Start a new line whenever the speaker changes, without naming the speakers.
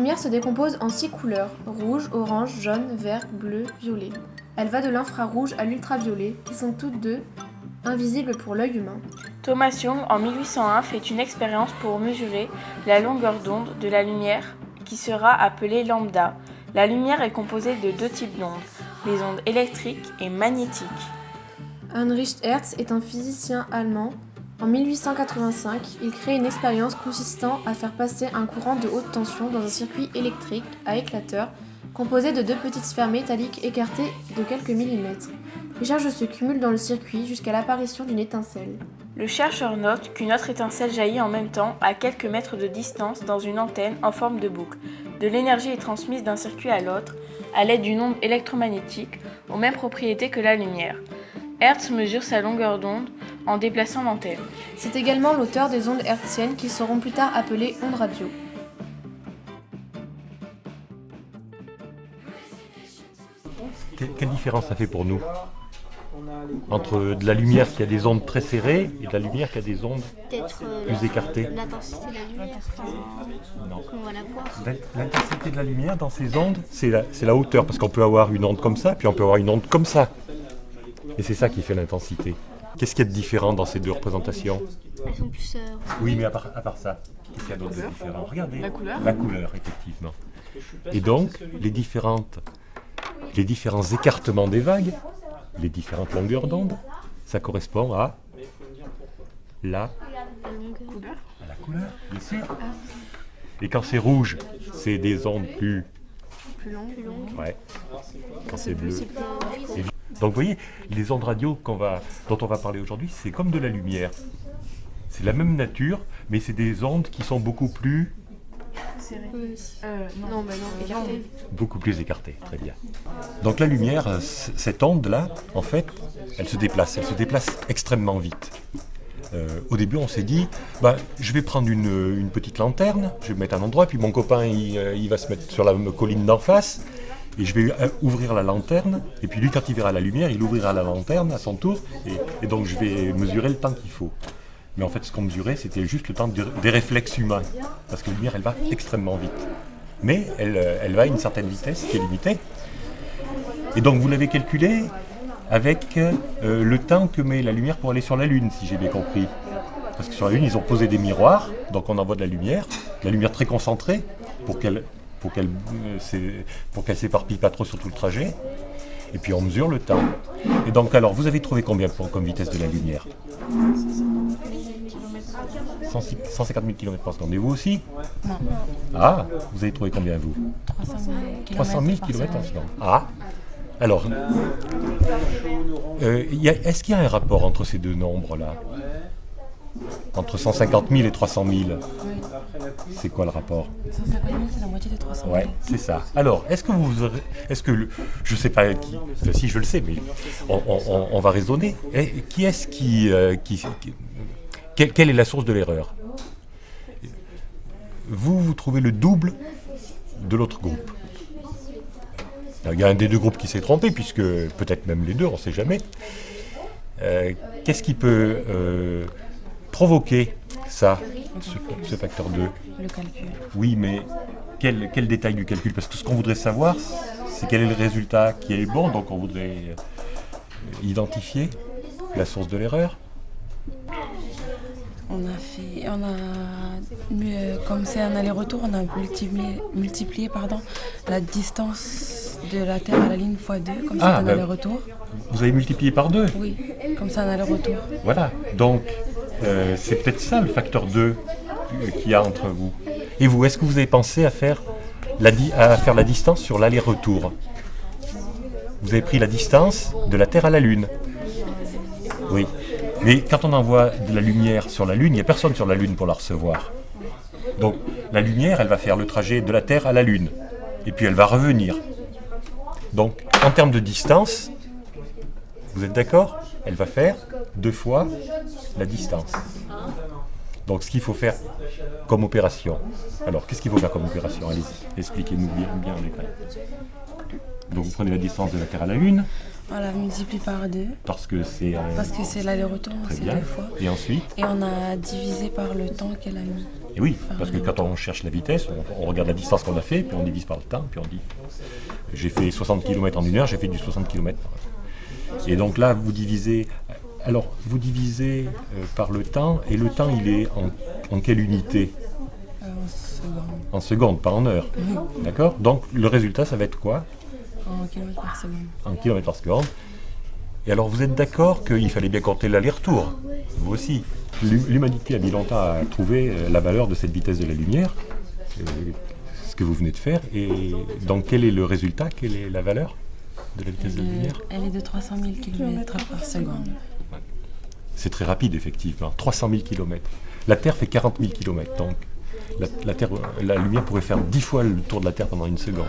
lumière se décompose en 6 couleurs, rouge, orange, jaune, vert, bleu, violet. Elle va de l'infrarouge à l'ultraviolet, qui sont toutes deux invisibles pour l'œil humain.
Thomas Young, en 1801, fait une expérience pour mesurer la longueur d'onde de la lumière, qui sera appelée lambda. La lumière est composée de 2 types d'ondes, les ondes électriques et magnétiques.
Heinrich Hertz est un physicien allemand. En 1885, il crée une expérience consistant à faire passer un courant de haute tension dans un circuit électrique à éclateur composé de 2 petites sphères métalliques écartées de quelques millimètres. Les charges se cumulent dans le circuit jusqu'à l'apparition d'une étincelle.
Le chercheur note qu'une autre étincelle jaillit en même temps à quelques mètres de distance dans une antenne en forme de boucle. De l'énergie est transmise d'un circuit à l'autre à l'aide d'une onde électromagnétique aux mêmes propriétés que la lumière. Hertz mesure sa longueur d'onde en déplaçant l'antenne.
C'est également l'auteur des ondes hertziennes qui seront plus tard appelées ondes radio.
Quelle différence ça fait pour nous entre de la lumière qui a des ondes très serrées et de la lumière qui a des ondes plus écartées?
L'intensité de la lumière,
Non.
on va la voir.
L'intensité de la lumière dans ces ondes, c'est la hauteur, parce qu'on peut avoir une onde comme ça, puis on peut avoir une onde comme ça. Et c'est ça qui fait l'intensité. Qu'est-ce qu'il y a de différent dans ces deux représentations?
Elles sont plus...
Oui, mais à part ça, qu'est-ce qu'il y a d'autre de différent? Regardez.
La couleur.
La couleur, effectivement. Et donc, les différents écartements des vagues, les différentes longueurs d'onde, ça correspond à la
Couleur.
bien sûr. Et quand c'est rouge, c'est des ondes plus
Plus longue.
ouais. Quand c'est bleu. Et donc vous voyez, les ondes radio dont on va parler aujourd'hui, c'est comme de la lumière. C'est la même nature, mais c'est des ondes qui sont beaucoup plus
Écarté.
beaucoup plus écartées. Très bien. Donc la lumière, cette onde-là, en fait, elle se déplace extrêmement vite. Au début, on s'est dit, je vais prendre une petite lanterne, je vais me mettre à un endroit, puis mon copain, il va se mettre sur la colline d'en face, et je vais ouvrir la lanterne, et puis lui, quand il verra la lumière, il ouvrira la lanterne à son tour, et donc je vais mesurer le temps qu'il faut. Mais en fait, ce qu'on mesurait, c'était juste le temps des réflexes humains, parce que la lumière, elle va extrêmement vite. Mais elle va à une certaine vitesse qui est limitée. Et donc, vous l'avez calculé avec le temps que met la lumière pour aller sur la Lune, si j'ai bien compris. Parce que sur la Lune, ils ont posé des miroirs, donc on envoie de la lumière très concentrée, pour qu'elle s'éparpille pas trop sur tout le trajet. Et puis on mesure le temps. Et donc alors, vous avez trouvé combien comme vitesse de la lumière? 150 000 km par seconde. Et vous aussi?
Non.
Ah, vous avez trouvé combien vous? 300 000 km par seconde. Ah. Alors, est-ce qu'il y a un rapport entre ces deux nombres-là? Entre 150 000 et 300 000?
Oui.
C'est quoi le rapport?
150 000, c'est la moitié de 300 000.
Ouais, c'est ça. Alors, je sais pas qui, enfin, si je le sais, mais on va raisonner. Qui est-ce quelle est la source de l'erreur? Vous trouvez le double de l'autre groupe. Alors, il y a un des deux groupes qui s'est trompé, puisque peut-être même les deux, on ne sait jamais. Qu'est-ce qui peut provoquer ça, ce facteur 2?
Le calcul.
Oui, mais quel détail du calcul? Parce que ce qu'on voudrait savoir, c'est quel est le résultat qui est bon, donc on voudrait identifier la source de l'erreur.
Comme c'est un aller-retour, on a multiplié la distance de la Terre à la Ligne x2, comme c'est un aller-retour.
Vous avez multiplié par 2?
Oui, comme c'est un aller-retour.
Voilà, donc c'est peut-être ça le facteur 2 qu'il y a entre vous. Et vous, est-ce que vous avez pensé à faire la distance sur l'aller-retour? Vous avez pris la distance de la Terre à la Lune? Oui. Mais quand on envoie de la lumière sur la Lune, il n'y a personne sur la Lune pour la recevoir. Donc la lumière, elle va faire le trajet de la Terre à la Lune. Et puis elle va revenir. Donc en termes de distance, vous êtes d'accord? Elle va faire 2 fois la distance. Donc ce qu'il faut faire comme opération. Alors qu'est-ce qu'il faut faire comme opération? Allez-y, expliquez-nous bien en détail. Donc vous prenez la distance de la Terre à la Lune.
On la multiplie par 2.
Parce que c'est
l'aller-retour, c'est 2 fois.
Et ensuite?
Et on a divisé par le temps qu'elle a mis.
Et oui, parce que quand on cherche la vitesse, on regarde la distance qu'on a fait, puis on divise par le temps, puis on dit j'ai fait 60 km en 1 heure, j'ai fait du 60 km. Et donc là, vous divisez par le temps, et le temps, il est en quelle unité?
En secondes.
En secondes, pas en heures. D'accord? Donc le résultat, ça va être quoi?
En kilomètres par seconde.
En kilomètres par seconde. Et alors vous êtes d'accord qu'il fallait bien compter l'aller-retour? Vous aussi. L'humanité a mis longtemps à trouver la valeur de cette vitesse de la lumière, ce que vous venez de faire. Et donc quel est le résultat? Quelle est la valeur de la vitesse de la lumière?
Elle est de 300 000 km par seconde.
C'est très rapide, effectivement. 300 000 km. La Terre fait 40 000 km, donc la lumière pourrait faire 10 fois le tour de la Terre pendant 1 seconde.